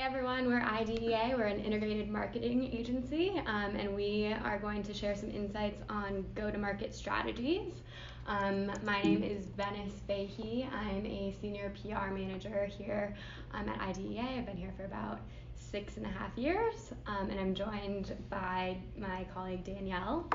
Hi everyone, we're i.d.e.a. We're an integrated marketing agency, and we are going to share some insights on go-to-market strategies. My name is Venice Fahey. I'm a senior PR manager here at i.d.e.a. I've been here for about 6.5 years, and I'm joined by my colleague Danielle.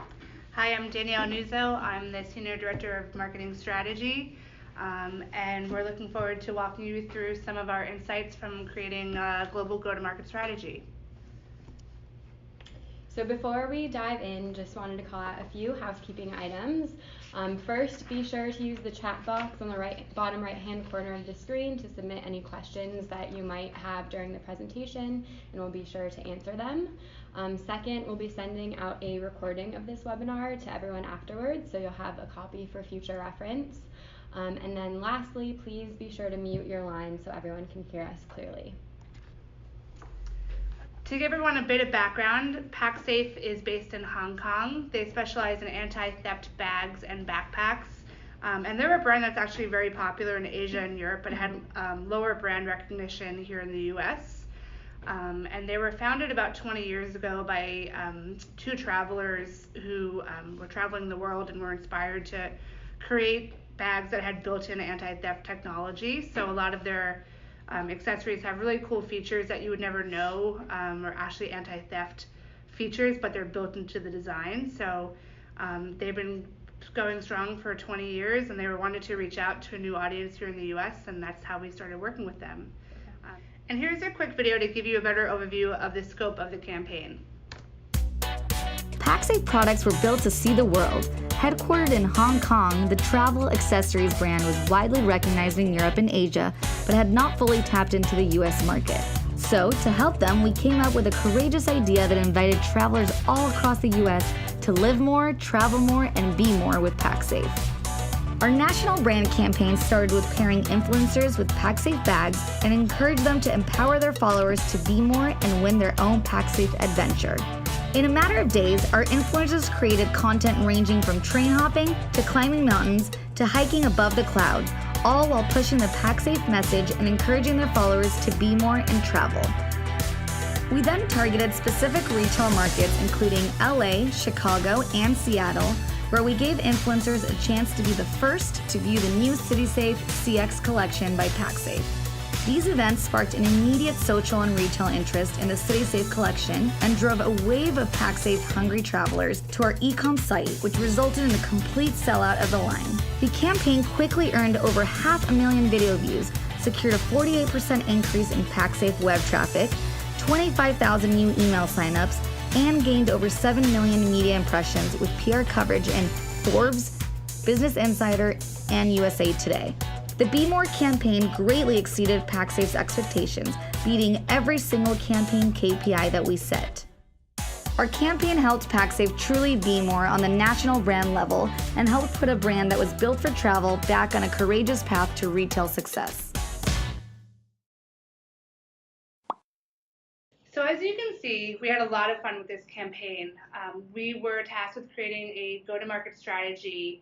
Hi, I'm Danielle Nuzzo. I'm the Senior Director of Marketing Strategy, and we're looking forward to walking you through some of our insights from creating a global go-to-market strategy. So before we dive in, just wanted to call out a few housekeeping items. First, be sure to use the chat box on the bottom right-hand corner of the screen to submit any questions that you might have during the presentation, and we'll be sure to answer them. Second, we'll be sending out a recording of this webinar to everyone afterwards, so you'll have a copy for future reference. And then lastly, please be sure to mute your line so everyone can hear us clearly. To give everyone a bit of background, Pacsafe is based in Hong Kong. They specialize in anti-theft bags and backpacks. And they're a brand that's actually very popular in Asia and Europe, but had lower brand recognition here in the US. And they were founded about 20 years ago by two travelers who were traveling the world and were inspired to create bags that had built-in anti-theft technology. So a lot of their accessories have really cool features that you would never know are actually anti-theft features, but they're built into the design. So they've been going strong for 20 years, and they wanted to reach out to a new audience here in the US, and that's how we started working with them. And here's a quick video to give you a better overview of the scope of the campaign. Pacsafe products were built to see the world. Headquartered in Hong Kong, the travel accessories brand was widely recognized in Europe and Asia, but had not fully tapped into the US market. So, to help them, we came up with a courageous idea that invited travelers all across the US to live more, travel more, and be more with Pacsafe. Our national brand campaign started with pairing influencers with Pacsafe bags and encouraged them to empower their followers to be more and win their own Pacsafe adventure. In a matter of days, our influencers created content ranging from train hopping to climbing mountains to hiking above the clouds, all while pushing the Pacsafe message and encouraging their followers to be more and travel. We then targeted specific retail markets including LA, Chicago, and Seattle, where we gave influencers a chance to be the first to view the new CitySafe CX collection by Pacsafe. These events sparked an immediate social and retail interest in the CitySafe collection and drove a wave of Pacsafe hungry travelers to our e-com site, which resulted in a complete sellout of the line. The campaign quickly earned over 500,000 video views, secured a 48% increase in Pacsafe web traffic, 25,000 new email signups, and gained over 7 million media impressions with PR coverage in Forbes, Business Insider, and USA Today. The Be More campaign greatly exceeded Pacsafe's expectations, beating every single campaign KPI that we set. Our campaign helped Pacsafe truly be more on the national brand level and helped put a brand that was built for travel back on a courageous path to retail success. So as you can see, we had a lot of fun with this campaign. We were tasked with creating a go-to-market strategy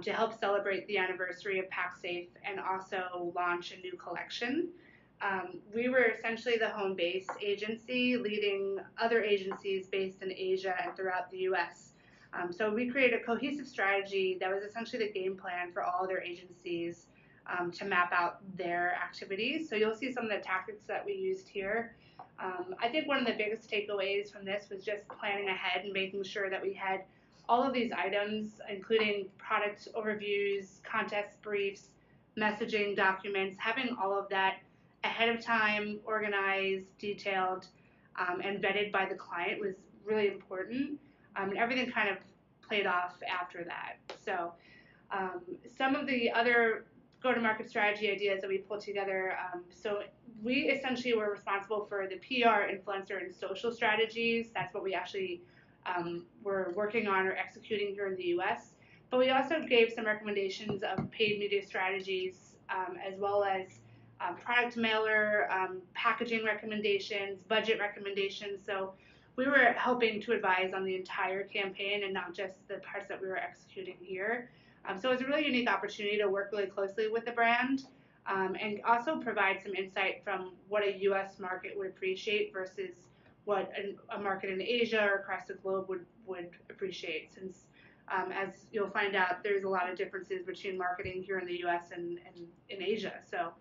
to help celebrate the anniversary of Pacsafe and also launch a new collection. We were essentially the home base agency leading other agencies based in Asia and throughout the US. So we created a cohesive strategy that was essentially the game plan for all other agencies to map out their activities. So you'll see some of the tactics that we used here. I think one of the biggest takeaways from this was just planning ahead and making sure that we had all of these items, including product overviews, contest briefs, messaging documents, having all of that ahead of time, organized, detailed, and vetted by the client was really important. And everything kind of played off after that. So some of the other go-to-market strategy ideas that we pulled together, so we essentially were responsible for the PR, influencer, and social strategies. That's what we actually we're working on or executing here in the US. But we also gave some recommendations of paid media strategies as well as product mailer, packaging recommendations, budget recommendations. So we were helping to advise on the entire campaign and not just the parts that we were executing here. So it was a really unique opportunity to work really closely with the brand and also provide some insight from what a U.S. market would appreciate versus what a market in Asia or across the globe would appreciate, since as you'll find out, there's a lot of differences between marketing here in the U.S. and in Asia. So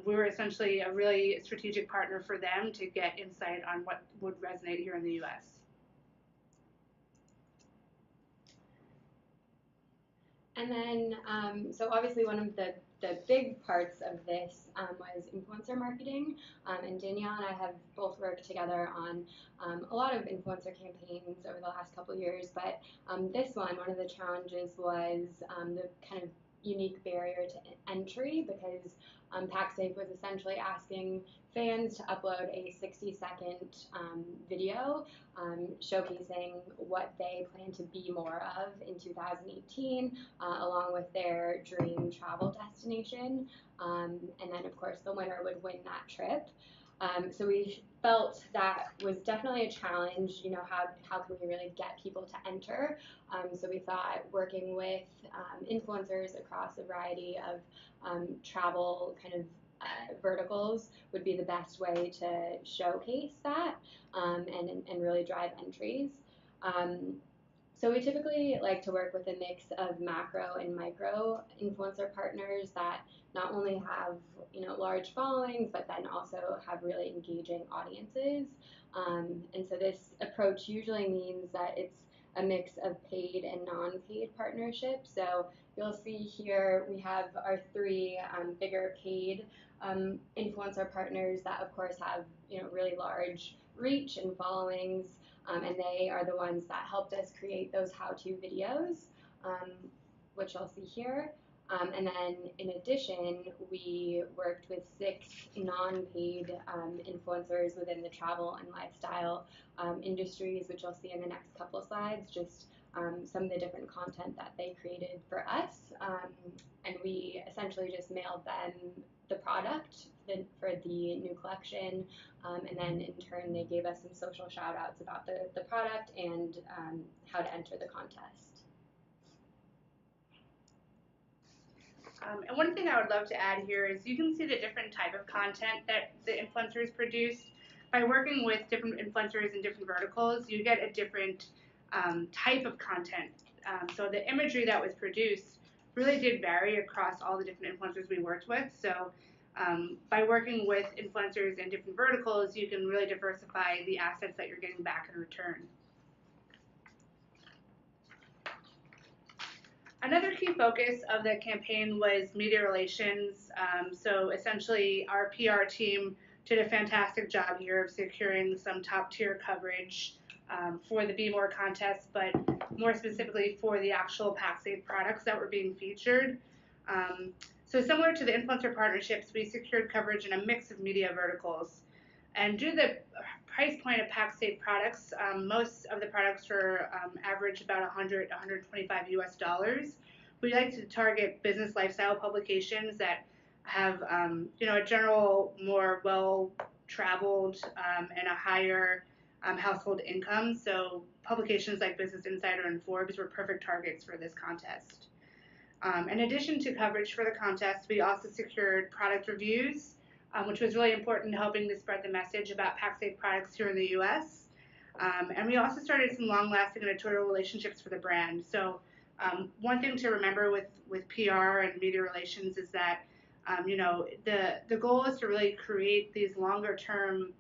we were essentially a really strategic partner for them to get insight on what would resonate here in the U.S. And then, so obviously one of the big parts of this was influencer marketing, and Danielle and I have both worked together on a lot of influencer campaigns over the last couple of years, but this one of the challenges was the kind of unique barrier to entry, because Pacsafe was essentially asking fans to upload a 60-second video showcasing what they plan to be more of in 2018, along with their dream travel destination. And then, of course, the winner would win that trip. So we felt that was definitely a challenge. You know, how can we really get people to enter? So we thought working with influencers across a variety of travel kind of verticals would be the best way to showcase that and really drive entries. So we typically like to work with a mix of macro and micro influencer partners that not only have, you know, large followings, but then also have really engaging audiences. And so this approach usually means that it's a mix of paid and non-paid partnerships. So you'll see here we have our three bigger paid influencer partners that, of course, have, you know, really large reach and followings. And they are the ones that helped us create those how-to videos, which you'll see here. And then in addition, we worked with 6 non-paid influencers within the travel and lifestyle industries, which you'll see in the next couple of slides, just some of the different content that they created for us. And we essentially just mailed them the product for the new collection, and then in turn they gave us some social shout outs about the product and how to enter the contest. And one thing I would love to add here is you can see the different type of content that the influencers produce. By working with different influencers in different verticals, you get a different type of content. So the imagery that was produced really did vary across all the different influencers we worked with. So by working with influencers in different verticals, you can really diversify the assets that you're getting back in return. Another key focus of the campaign was media relations. So essentially, our PR team did a fantastic job here of securing some top-tier coverage for the Be More contest, but more specifically for the actual Pacsafe products that were being featured. So similar to the influencer partnerships, we secured coverage in a mix of media verticals. And due to the price point of Pacsafe products, most of the products were average about $100, $125 US. We like to target business lifestyle publications that have, you know, a general more well-traveled and a higher household income. So publications like Business Insider and Forbes were perfect targets for this contest. In addition to coverage for the contest, we also secured product reviews, which was really important in helping to spread the message about Pacsafe products here in the U.S. And we also started some long-lasting editorial relationships for the brand. So one thing to remember with PR and media relations is that, you know, the goal is to really create these longer-term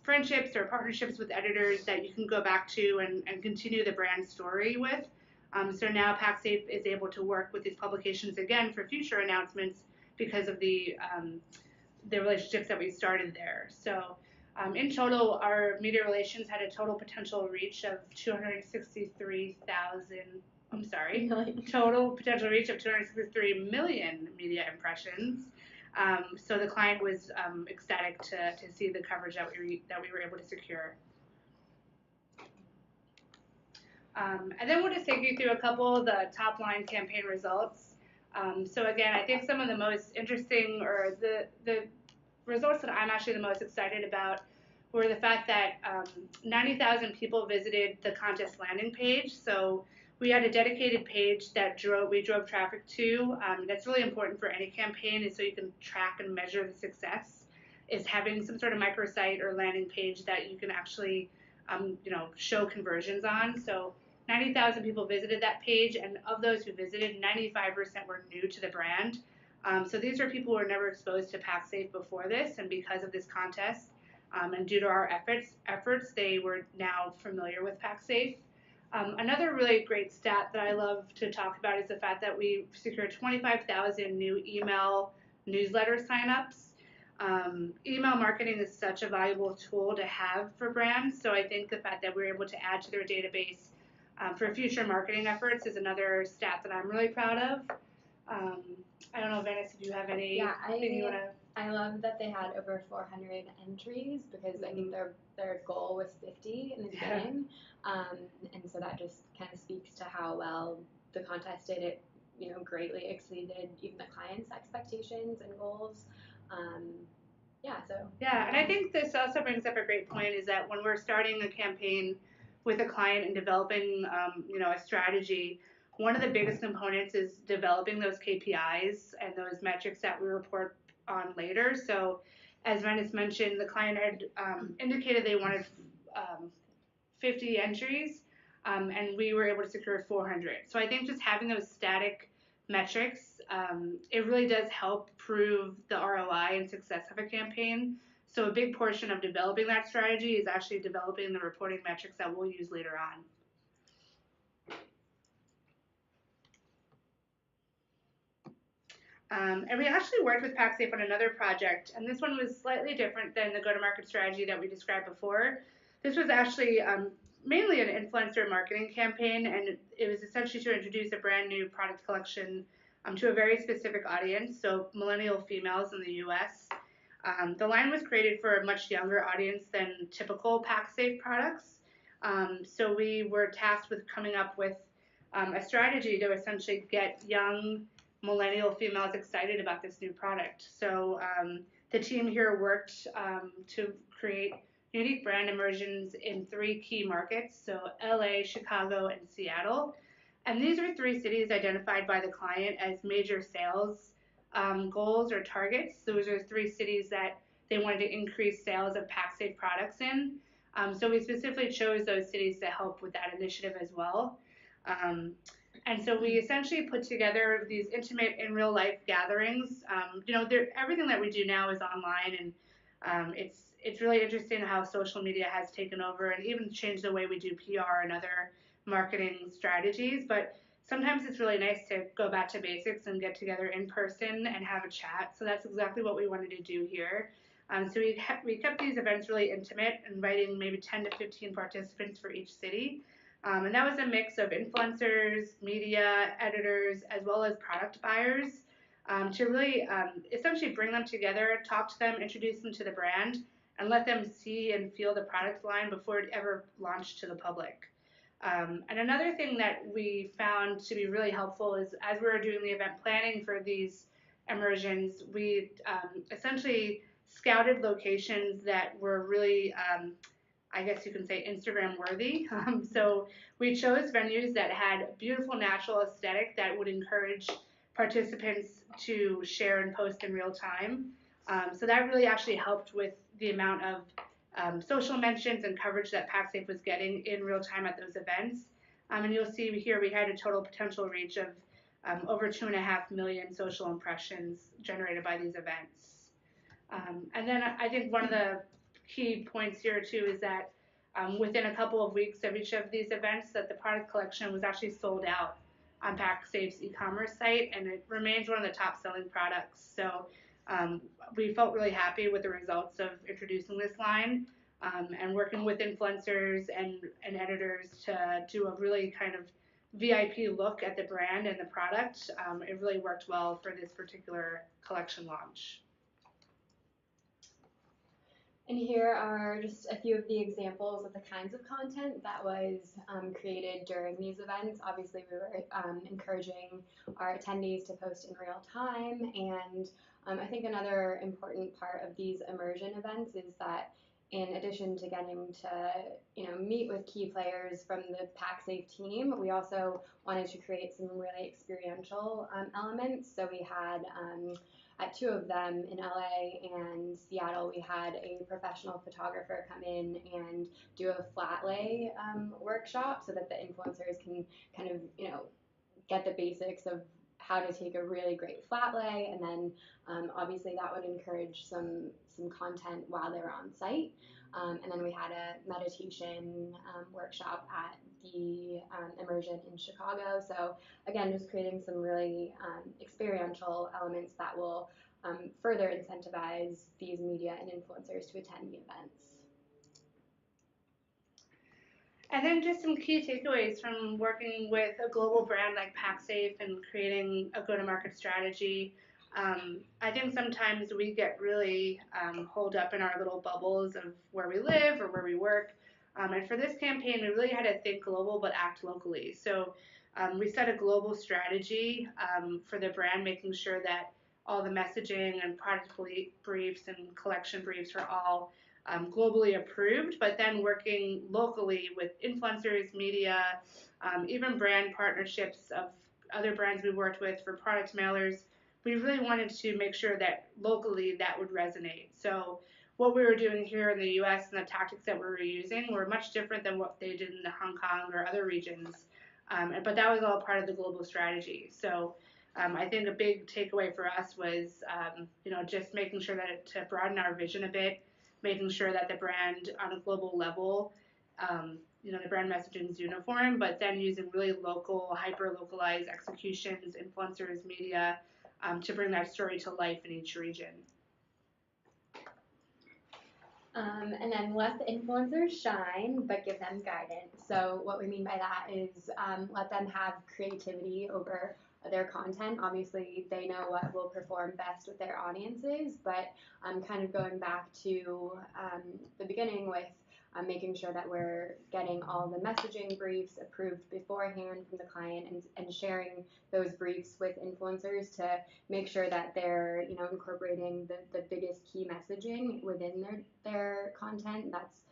friendships or partnerships with editors that you can go back to and continue the brand story with. So now Pacsafe is able to work with these publications again for future announcements because of the relationships that we started there. So in total, our media relations had a total potential reach of 263,000, total potential reach of 263 million media impressions. So the client was ecstatic to see the coverage that we were able to secure. And then we'll just take you through a couple of the top line campaign results. So again, I think some of the most interesting, or the results that I'm actually the most excited about, were the fact that 90,000 people visited the contest landing page. So we had a dedicated page that we drove traffic to. That's really important for any campaign, is so you can track and measure the success, is having some sort of microsite or landing page that you can actually show conversions on. So 90,000 people visited that page, and of those who visited, 95% were new to the brand. So these are people who were never exposed to Pacsafe before this, and because of this contest, and due to our efforts, they were now familiar with Pacsafe. Another really great stat that I love to talk about is the fact that we secured 25,000 new email newsletter signups. Email marketing is such a valuable tool to have for brands, so I think the fact that we're able to add to their database for future marketing efforts is another stat that I'm really proud of. I don't know, Venice, if you have any. Yeah, you want to. I love that they had over 400 entries, because I think their goal was 50 in the beginning, and so that just kind of speaks to how well the contest did. It greatly exceeded even the client's expectations and goals. Yeah, and I think this also brings up a great point, is that when we're starting a campaign with a client and developing a strategy, one of the biggest components is developing those KPIs and those metrics that we report on later. So as Venice mentioned, the client had indicated they wanted 50 entries, and we were able to secure 400. So I think just having those static metrics, it really does help prove the ROI and success of a campaign. So a big portion of developing that strategy is actually developing the reporting metrics that we'll use later on. And we actually worked with Pacsafe on another project, and this one was slightly different than the go-to-market strategy that we described before. This was actually mainly an influencer marketing campaign, and it was essentially to introduce a brand new product collection to a very specific audience, so millennial females in the US. The line was created for a much younger audience than typical Pacsafe products. So we were tasked with coming up with a strategy to essentially get young millennial females excited about this new product. So the team here worked to create unique brand immersions in 3 key markets, so LA, Chicago, and Seattle. And these are 3 cities identified by the client as major sales goals or targets. Those are 3 cities that they wanted to increase sales of Pacsafe products in. So we specifically chose those cities to help with that initiative as well. And so we essentially put together these intimate in real life gatherings. Everything that we do now is online, and it's really interesting how social media has taken over and even changed the way we do PR and other marketing strategies. But sometimes it's really nice to go back to basics and get together in person and have a chat. So that's exactly what we wanted to do here. So we kept these events really intimate, inviting maybe 10 to 15 participants for each city. And that was a mix of influencers, media, editors, as well as product buyers, to really essentially bring them together, talk to them, introduce them to the brand, and let them see and feel the product line before it ever launched to the public. And another thing that we found to be really helpful is, as we were doing the event planning for these immersions, we essentially scouted locations that were really I guess you can say Instagram worthy. So we chose venues that had beautiful natural aesthetic that would encourage participants to share and post in real time. So that really actually helped with the amount of social mentions and coverage that Pacsafe was getting in real time at those events. And you'll see here we had a total potential reach of over 2.5 million social impressions generated by these events. And then I think one of the key points here too is that within a couple of weeks of each of these events, that the product collection was actually sold out on Pacsafe's e-commerce site, and it remains one of the top selling products. So we felt really happy with the results of introducing this line, and working with influencers and editors to do a really kind of VIP look at the brand and the product. It really worked well for this particular collection launch. And here are just a few of the examples of the kinds of content that was created during these events. Obviously, we were encouraging our attendees to post in real time, and I think another important part of these immersion events is that in addition to getting to meet with key players from the Pacsafe team, we also wanted to create some really experiential elements. So we had at two of them in LA and Seattle, we had a professional photographer come in and do a flat lay workshop so that the influencers can kind of get the basics of how to take a really great flat lay, and then obviously that would encourage some content while they were on site. And then we had a meditation workshop at the Immersion in Chicago. So again, just creating some really experiential elements that will further incentivize these media and influencers to attend the events. And then just some key takeaways from working with a global brand like Pacsafe and creating a go-to-market strategy. I think sometimes we get really holed up in our little bubbles of where we live or where we work. And for this campaign, we really had to think global but act locally. So we set a global strategy for the brand, making sure that all the messaging and product briefs and collection briefs were all globally approved, but then working locally with influencers, media, even brand partnerships of other brands we worked with for product mailers. We really wanted to make sure that locally that would resonate. So what we were doing here in the US and the tactics that we were using were much different than what they did in Hong Kong or other regions. But that was all part of the global strategy. So I think a big takeaway for us was, just making sure that to broaden our vision a bit, making sure that the brand on a global level, the brand messaging is uniform, but then using really local, hyper-localized executions, influencers, media, to bring that story to life in each region. And then let the influencers shine, but give them guidance. So what we mean by that is let them have creativity over their content. Obviously, they know what will perform best with their audiences, but kind of going back to the beginning with making sure that we're getting all the messaging briefs approved beforehand from the client and sharing those briefs with influencers to make sure that they're incorporating the biggest key messaging within their content. That's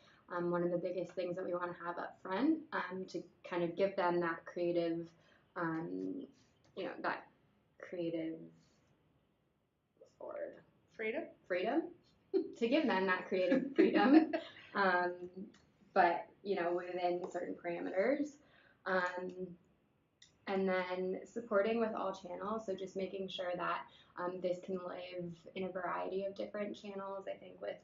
one of the biggest things that we want to have up front to kind of give them that creative freedom to give them that creative freedom, but within certain parameters, and then supporting with all channels. So just making sure that this can live in a variety of different channels. I think with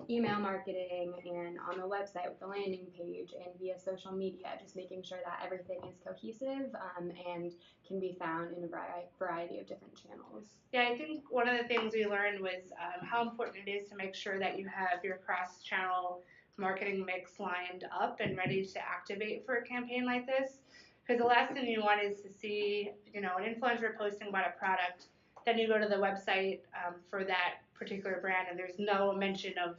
email marketing and on the website with the landing page and via social media, just making sure that everything is cohesive and can be found in a variety of different channels. Yeah, I think one of the things we learned was how important it is to make sure that you have your cross-channel marketing mix lined up and ready to activate for a campaign like this. Because the last thing you want is to see, an influencer posting about a product, then you go to the website for that particular brand and there's no mention of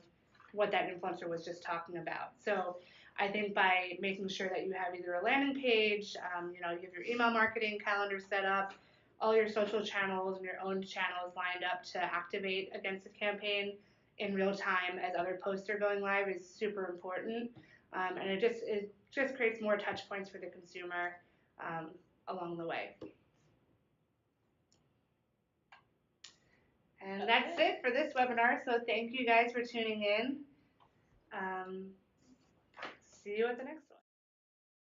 what that influencer was just talking about. So I think by making sure that you have either a landing page, you have your email marketing calendar set up, all your social channels and your own channels lined up to activate against the campaign in real time as other posts are going live is super important. And it just creates more touch points for the consumer along the way. And that's it for this webinar. So thank you guys for tuning in. See you at the next one.